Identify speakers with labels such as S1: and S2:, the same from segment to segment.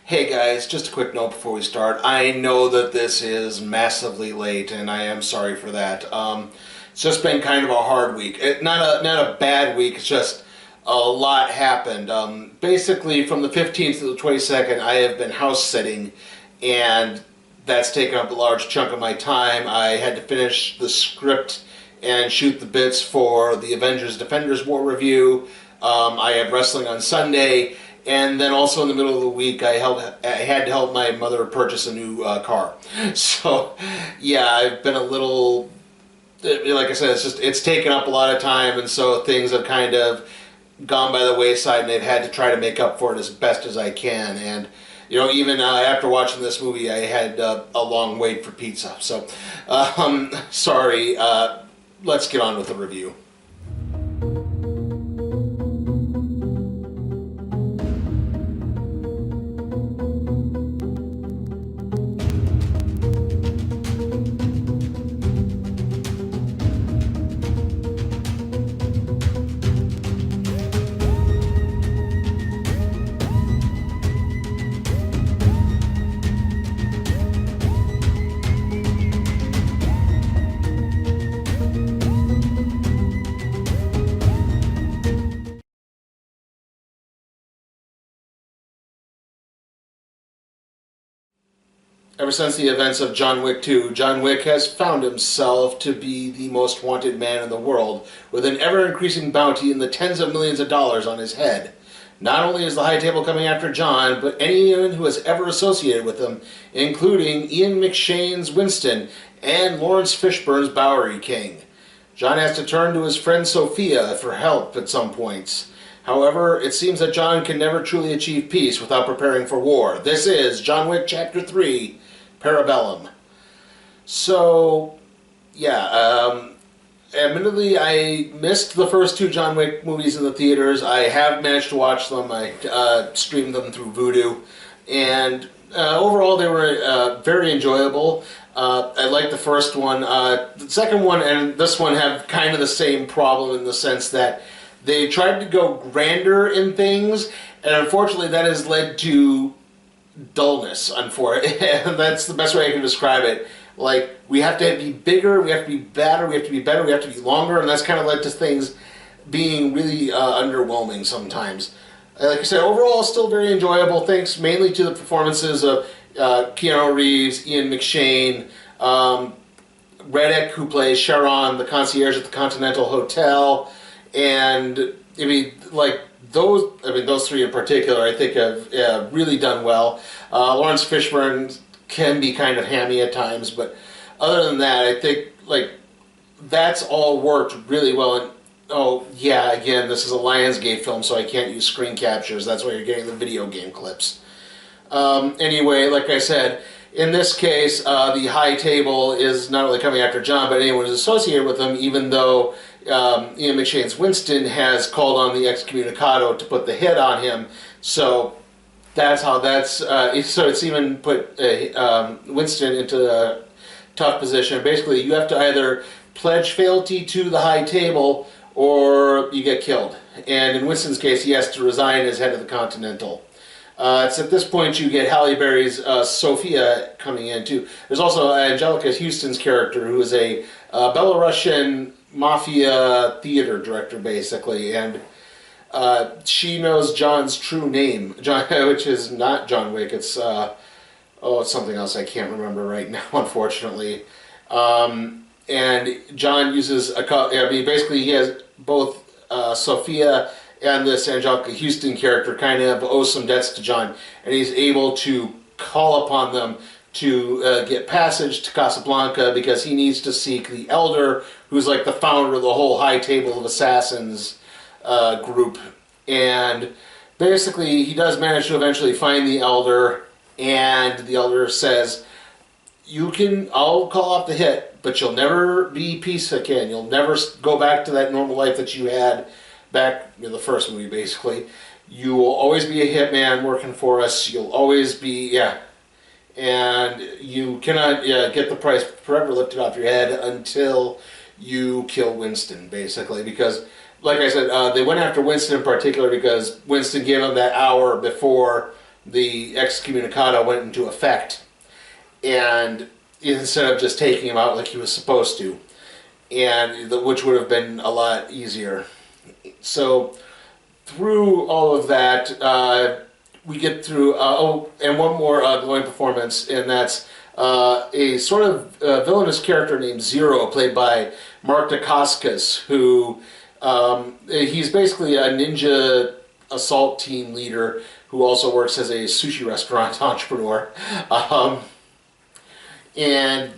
S1: Hey guys, just a quick note before we start. I know that this is massively late, and I am sorry for that. It's just been kind of a hard week. Not a bad week. It's just a lot happened. Basically, from the 15th to the 22nd, I have been house sitting, and that's taken up a large chunk of my time. I had to finish the script and shoot the bits for the Avengers Defenders War review. I have wrestling on Sunday. And then also in the middle of the week, I had to help my mother purchase a new car. So, yeah, I've been a little, like I said, it's taken up a lot of time, and so things have kind of gone by the wayside, and I've had to try to make up for it as best as I can. And, you know, even after watching this movie, I had a long wait for pizza. So, sorry, let's get on with the review. Ever since the events of John Wick 2, John Wick has found himself to be the most wanted man in the world, with an ever-increasing bounty in the tens of millions of dollars on his head. Not only is the high table coming after John, but anyone who has ever associated with him, including Ian McShane's Winston and Lawrence Fishburne's Bowery King. John has to turn to his friend Sophia for help at some points. However, it seems that John can never truly achieve peace without preparing for war. This is John Wick Chapter 3, Parabellum. So, yeah, admittedly, I missed the first two John Wick movies in the theaters. I have managed to watch them. I streamed them through Vudu, and overall they were very enjoyable. I liked the first one. The second one and this one have kind of the same problem in the sense that they tried to go grander in things, and unfortunately that has led to dullness. That's the best way I can describe it. Like, we have to be bigger, we have to be better, we have to be better, we have to be longer, and that's kind of led to things being really underwhelming sometimes. Like I said, overall still very enjoyable, thanks mainly to the performances of Keanu Reeves, Ian McShane, Reddick, who plays Sharon, the concierge at the Continental Hotel, and I mean, like, those three in particular, I think have really done well. Lawrence Fishburne can be kind of hammy at times, but other than that, I think, like, that's all worked really well. And oh yeah, again, this is a Lionsgate film, so I can't use screen captures. That's why you're getting the video game clips. Anyway, like I said, in this case, the high table is not only coming after John, but anyone who's associated with him, even though Ian McShane's Winston has called on the excommunicado to put the hit on him. So that's how that's... so it's even put Winston into a tough position. Basically, you have to either pledge fealty to the high table or you get killed. And in Winston's case, he has to resign as head of the Continental. It's at this point you get Halle Berry's Sophia coming in too. There's also Angelica Houston's character, who is a Belarusian mafia theater director, basically, and she knows John's true name, which is not John Wick. It's it's something else I can't remember right now, unfortunately. And John uses basically he has both Sophia and this Angelica Houston character kind of owe some debts to John, and he's able to call upon them to get passage to Casablanca because he needs to seek the Elder, who's like the founder of the whole High Table of Assassins group. And basically, he does manage to eventually find the Elder, and the Elder says, I'll call off the hit, but you'll never be peace again. You'll never go back to that normal life that you had back in the first movie, basically. You will always be a hitman working for us. You'll always be, and you cannot get the price forever lifted off your head until you kill Winston, basically. Because, like I said, they went after Winston in particular because Winston gave him that hour before the excommunicado went into effect, and instead of just taking him out like he was supposed to, and which would have been a lot easier. So through all of that, we get through. And one more glowing performance, and that's a sort of villainous character named Zero, played by Mark Dacascos, who he's basically a ninja assault team leader who also works as a sushi restaurant entrepreneur. And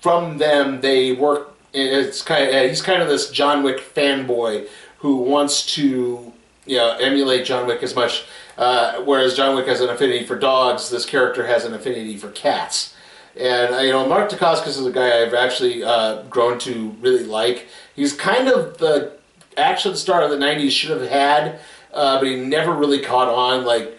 S1: from them, they work. He's kind of this John Wick fanboy who wants to, emulate John Wick as much. Whereas John Wick has an affinity for dogs, this character has an affinity for cats. And Mark Dacascos is a guy I've actually grown to really like. He's kind of the action star of the '90s should have had, but he never really caught on. Like,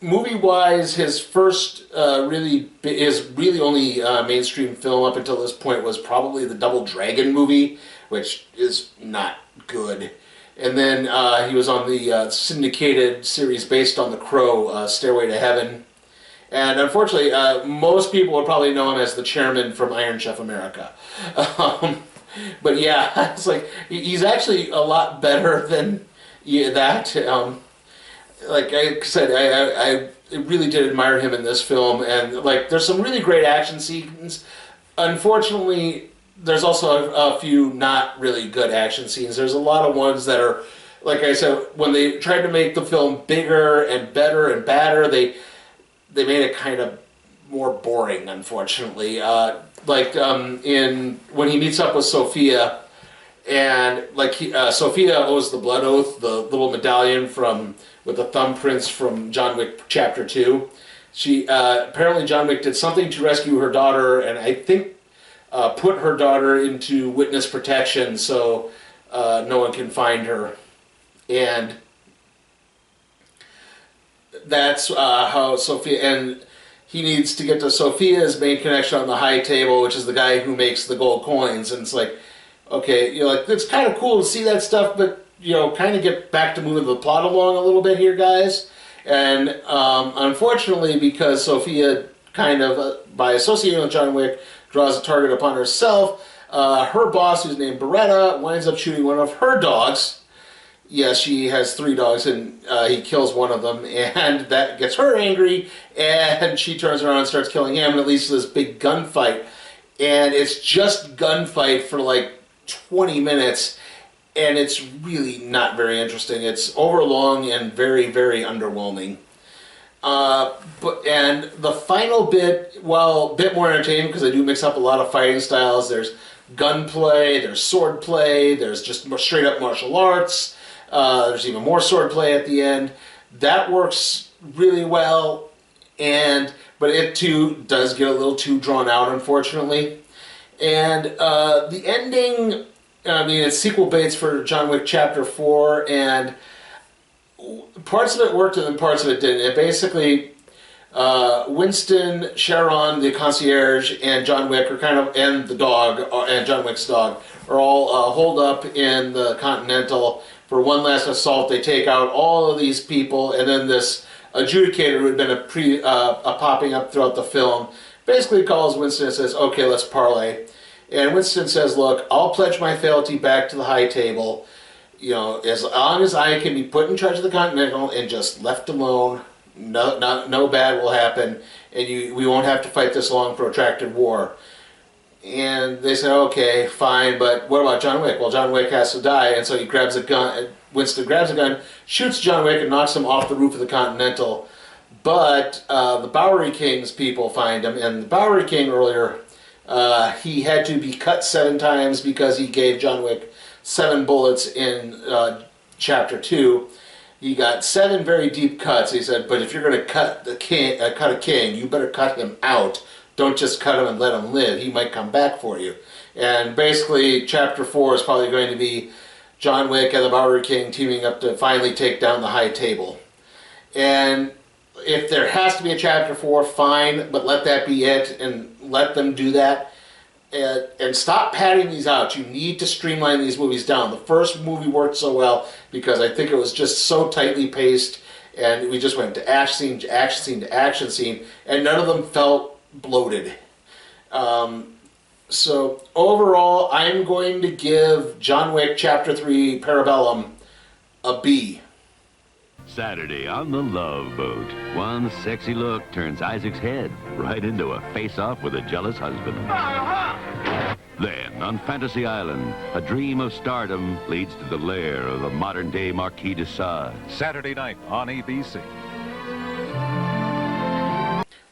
S1: movie-wise, his first his really only mainstream film up until this point was probably the Double Dragon movie, which is not good. And then he was on the syndicated series based on The Crow, Stairway to Heaven. And unfortunately, most people would probably know him as the chairman from Iron Chef America. But yeah, it's like, he's actually a lot better than that. Like I said, I really did admire him in this film, and like, there's some really great action scenes. Unfortunately, there's also a few not really good action scenes. There's a lot of ones that are, like I said, when they tried to make the film bigger and better and badder, they made it kind of more boring, unfortunately. In when he meets up with Sophia, and like Sophia owes the blood oath, the little medallion with the thumbprints from John Wick Chapter 2. She apparently John Wick did something to rescue her daughter, and I think put her daughter into witness protection so no one can find her. And that's how Sophia, and he needs to get to Sophia's main connection on the high table, which is the guy who makes the gold coins. And it's like, okay, it's kind of cool to see that stuff, but kind of get back to moving the plot along a little bit here, guys. And unfortunately, because Sophia kind of, by associating with John Wick, draws a target upon herself, her boss, who's named Beretta, winds up shooting one of her dogs. Yes, she has 3 dogs, and he kills one of them, and that gets her angry, and she turns around and starts killing him, and it leads to this big gunfight. And it's just gunfight for like 20 minutes, and it's really not very interesting. It's overlong and very, very underwhelming. And the final bit, well, a bit more entertaining because they do mix up a lot of fighting styles. There's gunplay, there's swordplay, there's just straight up martial arts. There's even more swordplay at the end. That works really well, but it too does get a little too drawn out, unfortunately. And the ending, it's sequel baits for John Wick Chapter 4, and parts of it worked and then parts of it didn't. It basically, Winston, Sharon, the concierge, and John Wick and the dog, and John Wick's dog, are all holed up in the Continental for one last assault. They take out all of these people, and then this adjudicator who had been popping up throughout the film basically calls Winston and says, okay, let's parlay. And Winston says, look, I'll pledge my fealty back to the high table. As long as I can be put in charge of the Continental and just left alone, no bad will happen, and we won't have to fight this long, protracted war. And they said, okay, fine, but what about John Wick? Well, John Wick has to die, and so he grabs a gun. Winston grabs a gun, shoots John Wick, and knocks him off the roof of the Continental. But the Bowery King's people find him, and the Bowery King earlier, he had to be cut 7 times because he gave John Wick 7 bullets in Chapter 2. He got 7 very deep cuts. He said, but if you're going to cut a king, you better cut him out. Don't just cut him and let him live. He might come back for you. And basically, Chapter 4 is probably going to be John Wick and the Bowery King teaming up to finally take down the high table. And if there has to be a Chapter 4, fine, but let that be it, and let them do that. And stop padding these out. You need to streamline these movies down. The first movie worked so well because I think it was just so tightly paced, and we just went to action scene to action scene to action scene, and none of them felt bloated. So overall, I'm going to give John Wick Chapter 3 Parabellum a B.
S2: Saturday on the Love Boat. One sexy look turns Isaac's head right into a face-off with a jealous husband. Then, on Fantasy Island, a dream of stardom leads to the lair of the modern-day Marquis de Sade.
S3: Saturday night on ABC.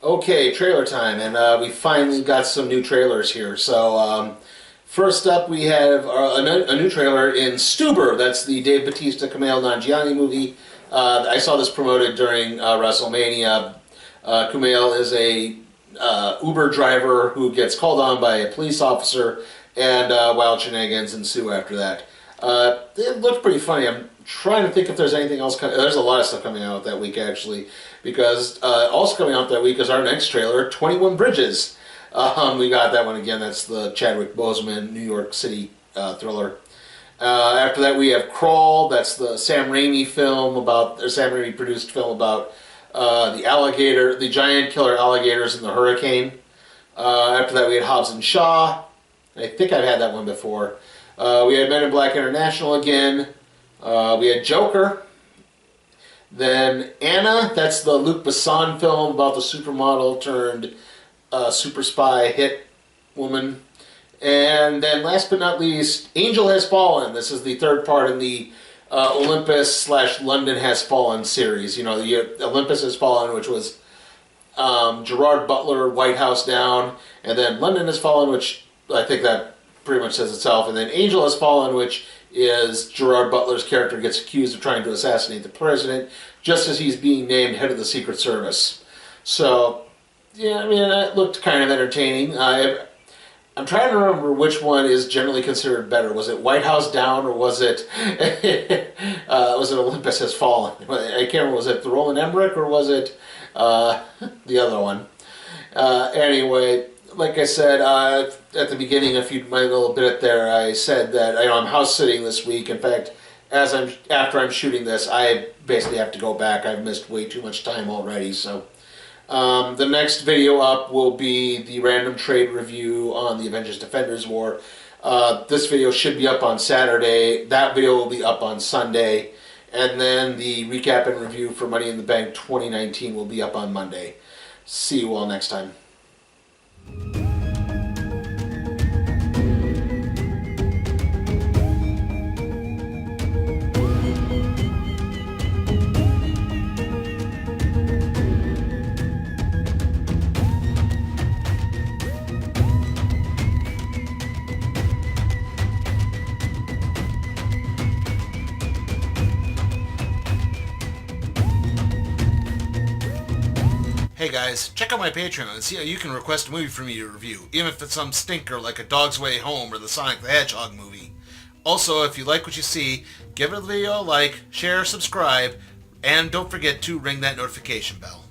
S1: Okay, trailer time, and we finally got some new trailers here. So, first up, we have a new trailer in Stuber. That's the Dave Bautista, Kumail Nanjiani movie. I saw this promoted during WrestleMania. Kumail is a Uber driver who gets called on by a police officer, and wild shenanigans ensue after that. It looked pretty funny. I'm trying to think if there's anything else coming. There's a lot of stuff coming out that week, actually, because also coming out that week is our next trailer, 21 Bridges. We got that one again. That's the Chadwick Boseman New York City thriller. After that, we have Crawl. That's the Sam Raimi film Sam Raimi produced film about the giant killer alligators in the hurricane. After that, we had Hobbs and Shaw. I think I've had that one before. We had Men in Black International again. We had Joker. Then Anna, that's the Luc Besson film about the supermodel turned super spy hit woman. And then last but not least, Angel Has Fallen. This is the third part in the Olympus/London Has Fallen series. You know, the Olympus Has Fallen, which was Gerard Butler, White House Down, and then London Has Fallen, which I think that pretty much says itself, and then Angel Has Fallen, which is Gerard Butler's character gets accused of trying to assassinate the president just as he's being named head of the Secret Service. So, yeah, I mean, it looked kind of entertaining. I'm trying to remember which one is generally considered better. Was it White House Down, or was it Olympus Has Fallen? I can't remember. Was it the Roland Emmerich, or was it the other one? Anyway, like I said at the beginning, if you might a little bit there, I said that I'm house sitting this week. In fact, after I'm shooting this, I basically have to go back. I've missed way too much time already. So the next video up will be the random trade review on the Avengers Defenders War. This video should be up on Saturday. That video will be up on Sunday. And then the recap and review for Money in the Bank 2019 will be up on Monday. See you all next time. Hey guys, check out my Patreon and see how you can request a movie for me to review, even if it's some stinker like A Dog's Way Home or the Sonic the Hedgehog movie. Also, if you like what you see, give the video a like, share, subscribe, and don't forget to ring that notification bell.